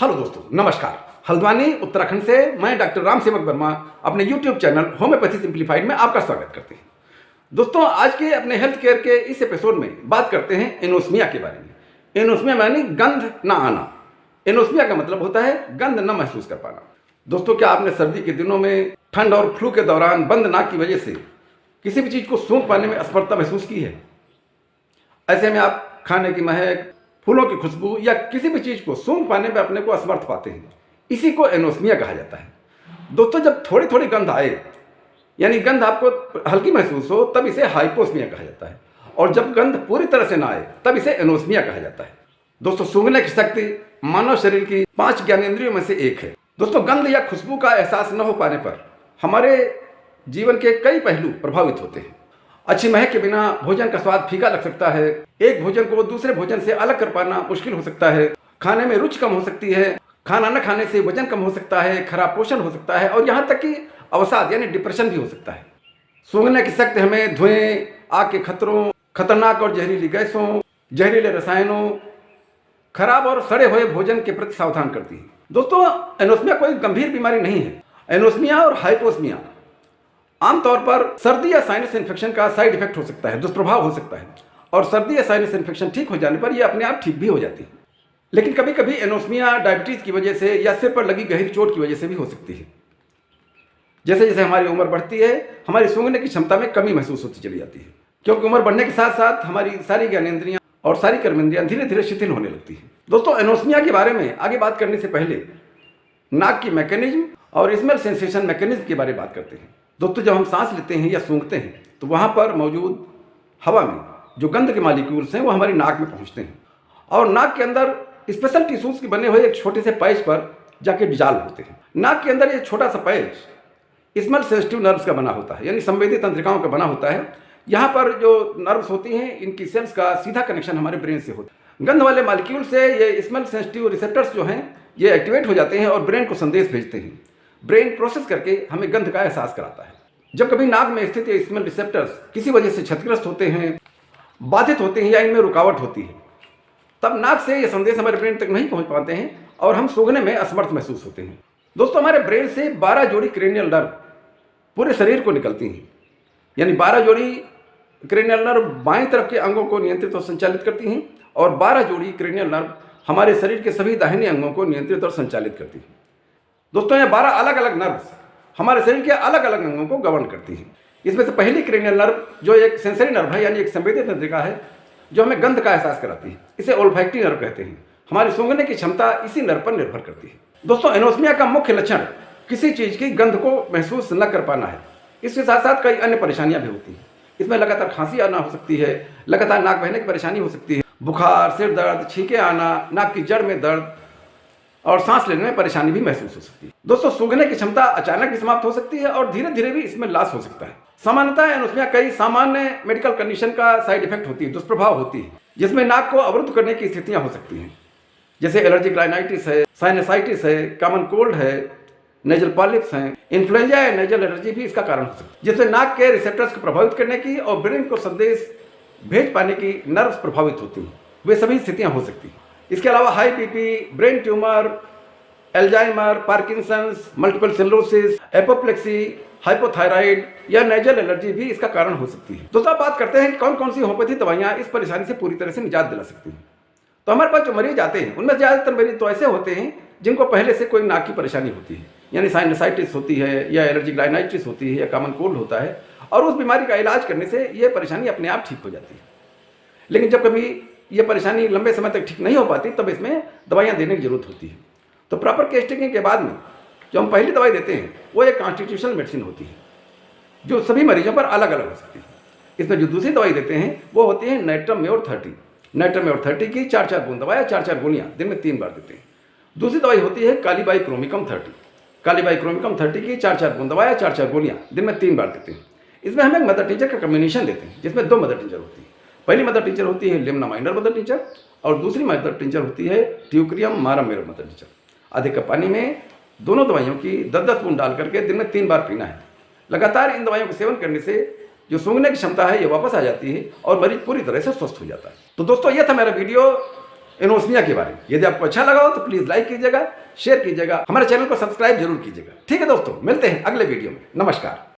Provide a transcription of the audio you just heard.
Hello दोस्तों, नमस्कार। हल्द्वानी उत्तराखंड से मैं डॉक्टर राम सेवक वर्मा अपने यूट्यूब चैनल होम्योपैथी सिंप्लीफाइड में आपका स्वागत करते हैं। दोस्तों, आज के अपने हेल्थ केयर के इस एपिसोड में बात करते हैं एनोस्मिया के बारे में। एनोस्मिया यानी गंध न आना। एनोस्मिया का मतलब होता है गंध न महसूस कर पाना। दोस्तों, क्या आपने सर्दी के दिनों में ठंड और फ्लू के दौरान बंद नाक की वजह से किसी भी चीज़ को सूंघ पाने में असमर्थता महसूस की है? ऐसे में आप खाने की महक, फूलों की खुशबू या किसी भी चीज़ को सूंघ पाने में अपने को असमर्थ पाते हैं। इसी को एनोस्मिया कहा जाता है। दोस्तों, जब थोड़ी थोड़ी गंध आए यानी गंध आपको हल्की महसूस हो तब इसे हाइपोस्मिया कहा जाता है, और जब गंध पूरी तरह से ना आए तब इसे एनोस्मिया कहा जाता है। दोस्तों, सूंघने की शक्ति मानव शरीर की 5 ज्ञानेंद्रियों में से एक है। दोस्तों, गंध या खुशबू का एहसास न हो पाने पर हमारे जीवन के कई पहलू प्रभावित होते हैं। अच्छी महक के बिना भोजन का स्वाद फीका लग सकता है। एक भोजन को दूसरे भोजन से अलग कर पाना मुश्किल हो सकता है। खाने में रुचि कम हो सकती है। खाना न खाने से वजन कम हो सकता है। खराब पोषण हो सकता है और यहाँ तक कि अवसाद यानी डिप्रेशन भी हो सकता है। सूंघने की शक्ति हमें धुएं, आग के खतरों, खतरनाक और जहरीली गैसों, जहरीले रसायनों, खराब और सड़े हुए भोजन के प्रति सावधान करती है। दोस्तों, एनोस्मिया कोई गंभीर बीमारी नहीं है। एनोस्मिया और हाइपोस्मिया आमतौर पर सर्दी या साइनस इन्फेक्शन का साइड इफेक्ट हो सकता है, दुष्प्रभाव हो सकता है, और सर्दी या साइनस इन्फेक्शन ठीक हो जाने पर यह अपने आप ठीक भी हो जाती है। लेकिन कभी कभी एनोस्मिया डायबिटीज की वजह से या सिर पर लगी गहरी चोट की वजह से भी हो सकती है। जैसे जैसे हमारी उम्र बढ़ती है, हमारी सूंघने की क्षमता में कमी महसूस होती चली जाती है, क्योंकि उम्र बढ़ने के साथ साथ हमारी सारी ज्ञानेंद्रियां और सारी कर्मेंद्रियां धीरे धीरे शिथिल होने लगती है। दोस्तों, एनोस्मिया के बारे में आगे बात करने से पहले नाक की मैकेनिज्म और स्मेल सेंसेशन मैकेनिज्म के बारे में बात करते हैं। दोस्तों, जब हम सांस लेते हैं या सूंघते हैं तो वहाँ पर मौजूद हवा में जो गंध के मॉलिक्यूल्स हैं वो हमारी नाक में पहुँचते हैं, और नाक के अंदर स्पेशल टिश्यूज के बने हुए एक छोटे से पैच पर जाके डिजॉल्व होते हैं। नाक के अंदर ये छोटा सा पैच स्मेल सेंसिटिव नर्व्स का बना होता है, यानी संवेदी तंत्रिकाओं का बना होता है। यहाँ पर जो नर्व्स होती हैं, इनकी सेल्स का सीधा कनेक्शन हमारे ब्रेन से होता है। गंध वाले मॉलिक्यूल से ये स्मेल सेंसिटिव रिसेप्टर्स जो हैं ये एक्टिवेट हो जाते हैं और ब्रेन को संदेश भेजते हैं। ब्रेन प्रोसेस करके हमें गंध का एहसास कराता है। जब कभी नाक में स्थित ये स्मेल रिसेप्टर्स किसी वजह से क्षतिग्रस्त होते हैं, बाधित होते हैं या इनमें रुकावट होती है, तब नाक से ये संदेश हमारे ब्रेन तक नहीं पहुंच पाते हैं और हम सूंघने में असमर्थ महसूस होते हैं। दोस्तों, हमारे ब्रेन से 12 जोड़ी क्रेनियल नर्व पूरे शरीर को निकलती हैं, यानी 12 जोड़ी क्रेनियल नर्व बाएं तरफ के अंगों को नियंत्रित और संचालित करती हैं, और 12 जोड़ी क्रेनियल नर्व हमारे शरीर के सभी दाहिने अंगों को नियंत्रित और संचालित करती हैं। दोस्तों, ये 12 अलग अलग नर्व्स हमारे शरीर के अलग अलग अंगों को गवर्न करती हैं। इसमें से पहली क्रेनियल नर्व जो एक सेंसरी नर्व है, यानी एक संवेदी तंत्रिका है जो हमें गंध का एहसास कराती है, इसे ओल्फैक्टरी नर्व कहते हैं। हमारी सूंघने की क्षमता इसी नर्व पर निर्भर करती है। दोस्तों, एनोस्मिया का मुख्य लक्षण किसी चीज़ की गंध को महसूस न कर पाना है। इसके साथ साथ कई अन्य परेशानियां भी होती हैं। इसमें लगातार खांसी आना हो सकती है, लगातार नाक बहने की परेशानी हो सकती है, बुखार, सिर दर्द, छींके आना, नाक की जड़ में दर्द और सांस लेने में परेशानी भी महसूस हो सकती है। दोस्तों, सूंघने की क्षमता अचानक भी समाप्त हो सकती है और धीरे धीरे भी इसमें लॉस हो सकता है। सामान्यतः एनोस्मिया कई सामान्य मेडिकल कंडीशन का साइड इफेक्ट होती है, दुष्प्रभाव होती है, जिसमें नाक को अवरुद्ध करने की स्थितियां हो सकती हैं, जैसे एलर्जिक राइनाइटिस है, साइनसाइटिस है, कॉमन कोल्ड है, नेजल पॉलिप्स हैं, इन्फ्लुएंजा या नेजल एलर्जी भी इसका कारण हो सकती है, जिसमें नाक के रिसेप्टर्स को प्रभावित करने की और ब्रेन को संदेश भेज पाने की नर्व्स प्रभावित होती हैं। वे सभी स्थितियां हो सकती हैं। इसके अलावा high BP, brain tumour, Alzheimer's, Parkinson's, multiple sclerosis, apoplexy, hypothyroid या नेजल एलर्जी भी इसका कारण हो सकती है। दोस्तों, बात करते हैं कि कौन कौन सी होम्योपैथी दवाइयाँ इस परेशानी से पूरी तरह से निजात दिला सकती हैं। तो हमारे पास जो मरीज आते हैं उनमें ज़्यादातर मरीज तो ऐसे होते हैं जिनको पहले से कोई नाक की परेशानी होती है, यानी साइनसाइटिस होती है या एलर्जिक राइनाइटिस होती है या कॉमन कोल्ड होता है, और उस बीमारी का इलाज करने से ये परेशानी अपने आप ठीक हो जाती है। लेकिन जब कभी ये परेशानी लंबे समय तक ठीक नहीं हो पाती तब इसमें दवाइयाँ देने की जरूरत होती है। तो प्रॉपर केस टेकिंग के बाद में जो हम पहली दवाई देते हैं वो एक कॉन्स्टिट्यूशनल मेडिसिन होती है जो सभी मरीजों पर अलग अलग हो सकती है। इसमें जो दूसरी दवाई देते हैं वो होती है नाइट्रम म्योर 30। नाइट्रम म्योर 30 की 4-4 बूंद दवाई, 4-4 गोलियाँ दिन में 3 बार देते हैं। दूसरी दवाई होती है कालीबाई क्रोमिकम 30। कालीबाई क्रोमिकम 30 की 4-4 बूंद दवाई, 4-4 गोलियाँ दिन में 3 बार देते हैं। इसमें हम एक मदर टीचर का कम्बिनेशन देते हैं, जिसमें 2 मदर टीचर होती है। पहली मदर टीचर होती है लिम्ना माइनर मदर टीचर और दूसरी मदर टीचर होती है ट्यूक्रियम मारम मेरम मदर टीचर। आधे कप पानी में दोनों दवाइयों की 10-10 बूंद डाल करके दिन में 3 बार पीना है। लगातार इन दवाइयों का सेवन करने से जो सूंघने की क्षमता है ये वापस आ जाती है और मरीज पूरी तरह से स्वस्थ हो जाता है। तो दोस्तों, ये था मेरा वीडियो एनोस्मिया के बारे में। यदि आपको अच्छा लगा हो तो प्लीज़ लाइक कीजिएगा, शेयर कीजिएगा, हमारे चैनल को सब्सक्राइब जरूर कीजिएगा। ठीक है दोस्तों, मिलते हैं अगले वीडियो में। नमस्कार।